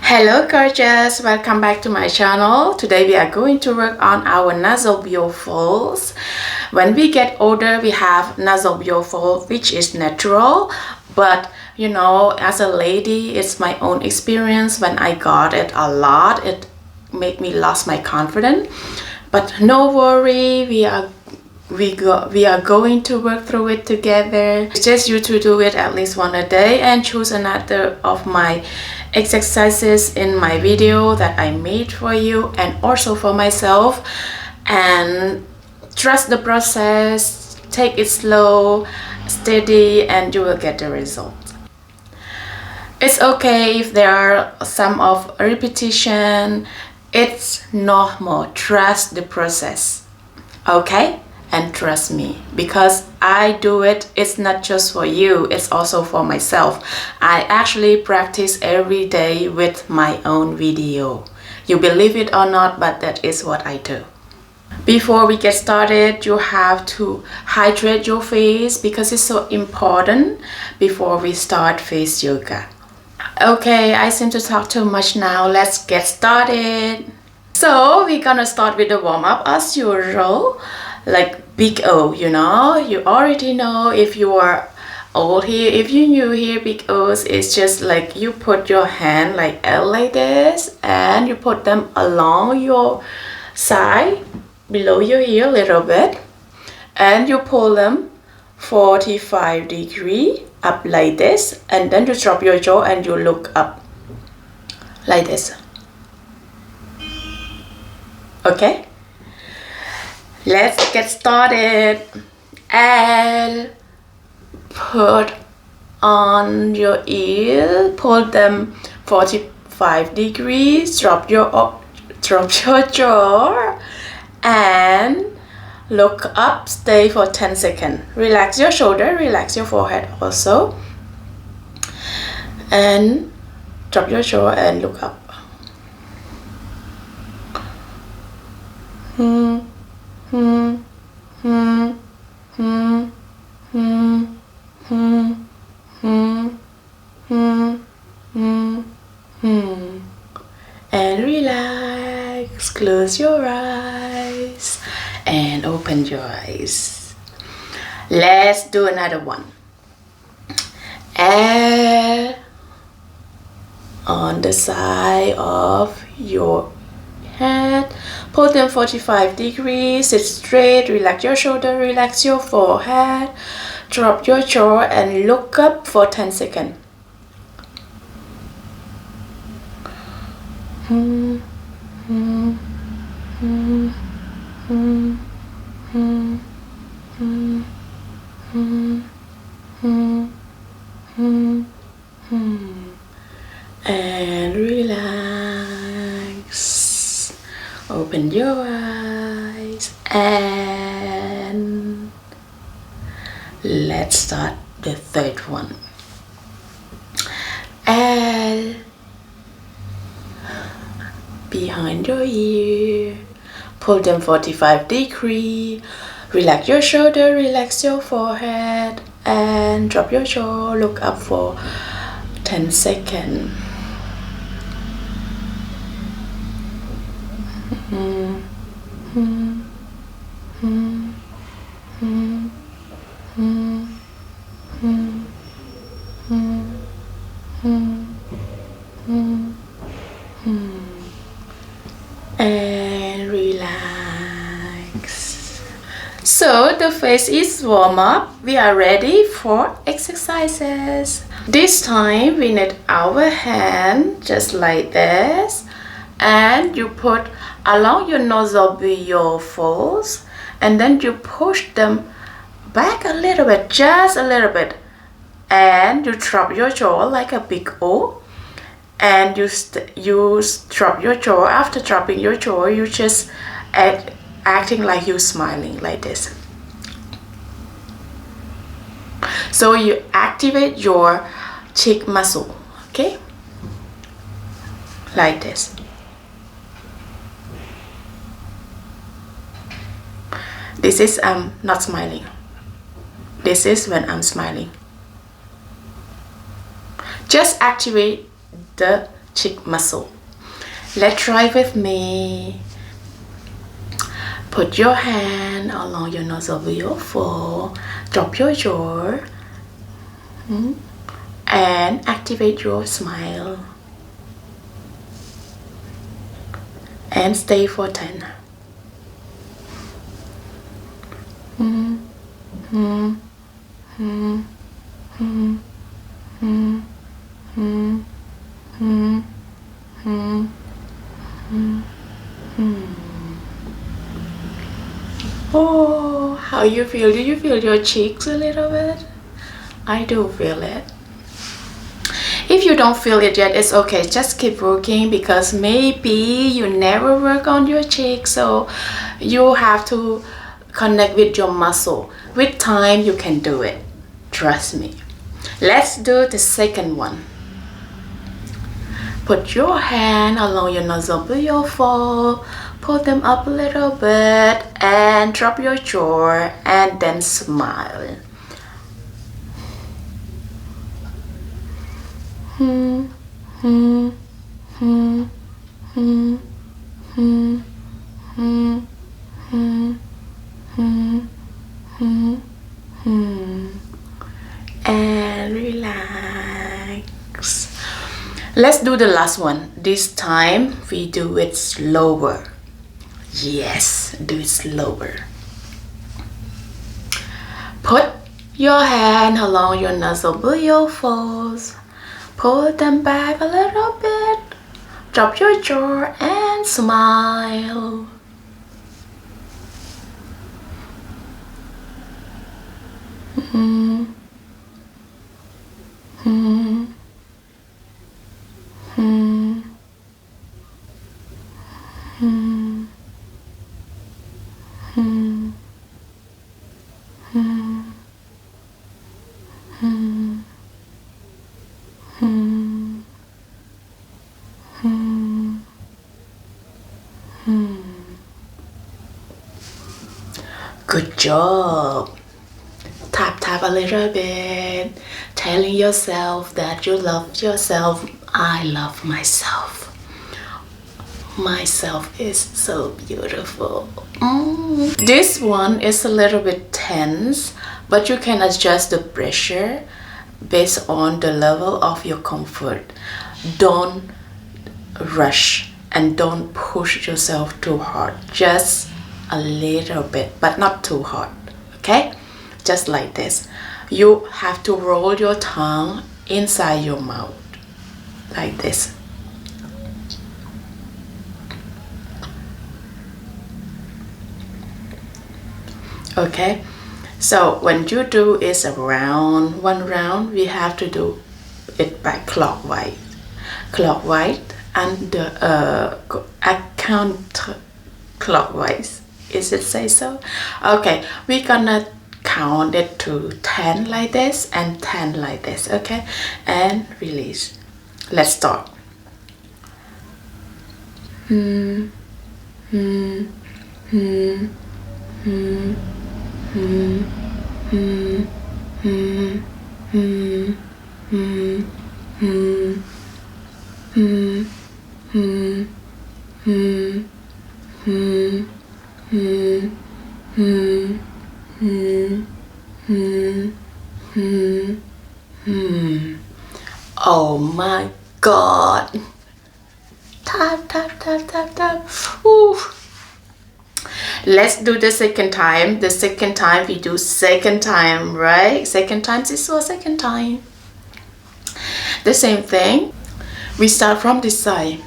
Hello gorgeous, welcome back to my channel. Today we are going to work on our nasolabial folds. When we get older we have nasolabial fold which is natural, but you know, as a lady it's my own experience. When I got it a lot it made me lost my confidence, but no worry, we are going to work through it together. Just you to do it at least one a day and choose another of my exercises in my video that I made for you and also for myself, and trust the process, take it slow, steady, and you will get the result. It's okay if there are some of repetition, it's normal. Trust the process, okay? And trust me, because I do it, it's not just for you, it's also for myself. I actually practice every day with my own video. You believe it or not, but that is what I do. Before we get started, you have to hydrate your face because it's so important before we start face yoga. Okay, I seem to talk too much now. Let's get started. So we're gonna start with the warm-up as usual, like big O, you know, you already know. If you are old here, if you're new here, big O's is just like you put your hand like L like this and you put them along your side below your ear a little bit and you pull them 45 degrees up like this, and then you drop your jaw and you look up like this. Okay, let's get started. And put on your ear, pull them 45 degrees, drop your jaw and look up. Stay for 10 seconds. Relax your shoulder, relax your forehead also, and drop your jaw and look up. And relax, close your eyes and open your eyes. Let's do another one. And on the side of your head, pull them 45 degrees, sit straight, relax your shoulder, relax your forehead, drop your jaw and look up for 10 seconds. And relax, open your eyes, and let's start the third one. And behind your ear, pull them 45 degrees, relax your shoulder, relax your forehead, and drop your jaw, look up for 10 seconds. And relax. So the face is warm up. We are ready for exercises. This time we need our hand just like this, and you put along your nasolabial folds and then you push them back a little bit, just a little bit, and you drop your jaw like a big O, and you drop your jaw. After dropping your jaw, you just acting like you smiling like this. So you activate your cheek muscle, okay, like this. This is not smiling. This is when I'm smiling. Just activate the cheek muscle. Let's try with me. Put your hand along your nasolabial fold, drop your jaw, and activate your smile. And stay for 10. Oh, how you feel? Do you feel your cheeks a little bit? I do feel it. If you don't feel it yet, it's okay. Just keep working, because maybe you never work on your cheeks, so you have to connect with your muscle. With time, you can do it. Trust me. Let's do the second one. Put your hand along your nasolabial fold, pull them up a little bit, and drop your jaw, and then smile. And relax. Let's do the last one. This time we do it slower. Yes, do it slower. Put your hand along your nasolabial folds. Pull them back a little bit. Drop your jaw and smile. Good job. Tap tap a little bit, telling yourself that you love yourself. I love myself. Myself is so beautiful. This one is a little bit tense, but you can adjust the pressure based on the level of your comfort. Don't rush and don't push yourself too hard. Just a little bit, but not too hard. Okay? Just like this. You have to roll your tongue inside your mouth. Like this. Okay? So when you do is one round, we have to do it by clockwise. Clockwise and counterclockwise. Is it say so? Okay, we're gonna count it to 10 like this and 10 like this. Okay, and release. Let's start. Oh my God. Tap, tap, tap, tap, tap. Ooh. Let's do the second time. The second time we do second time, right? Second time is so second time. The same thing. We start from this side.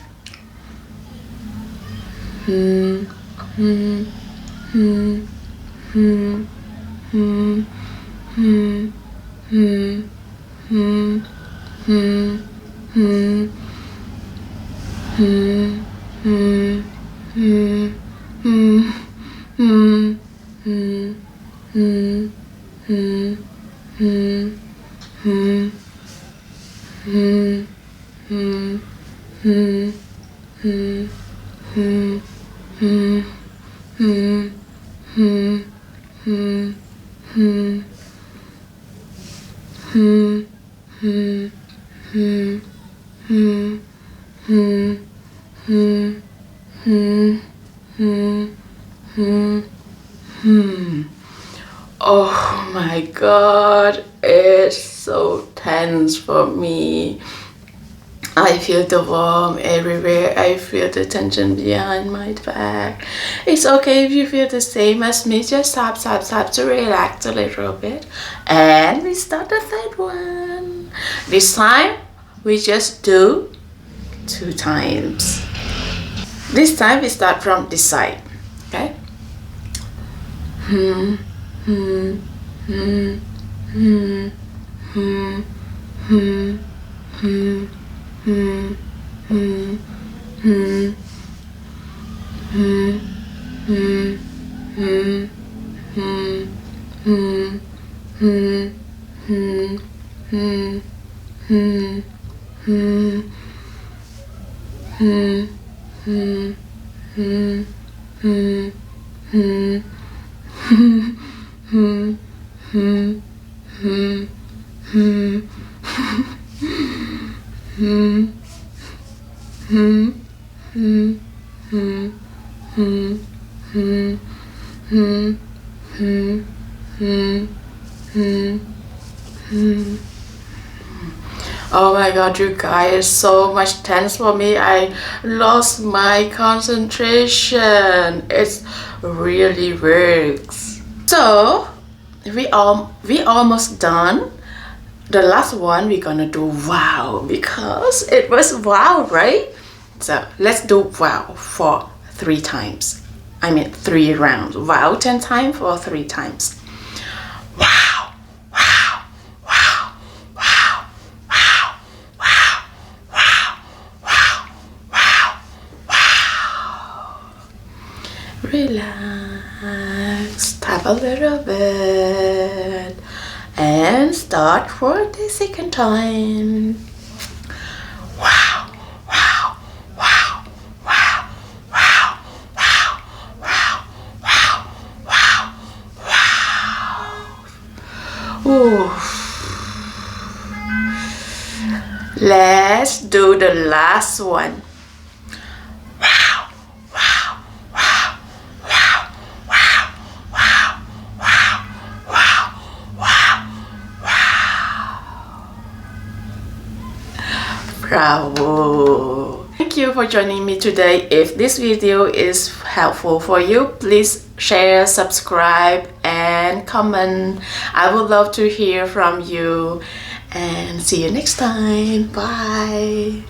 Oh my god, it's so tense for me. I feel the warmth everywhere. I feel the tension behind my back. It's okay if you feel the same as me. Just tap to relax a little bit. And we start the third one. This time, we just do 2 times. This time, we start from this side. Okay? Oh my god, you guys, it's so much tense for me. I lost my concentration. It really works. So we almost done. The last one we're gonna do wow, because it was wow, right? So let's do wow for 3 times. I mean 3 rounds. Wow 10 times or 3 times. Wow, wow, wow, wow, wow, wow, wow, wow, wow, wow. Relax, tap a little bit, and start for the second time. Wow, wow, wow, wow, wow, wow, wow, wow, wow, wow. Ooh. Let's do the last one. Wow, wow, wow, wow, wow, wow, wow, wow, wow, wow. Bravo. Thank you for joining me today. If this video is helpful for you, please share, subscribe, and comment. I would love to hear from you. And see you next time. Bye.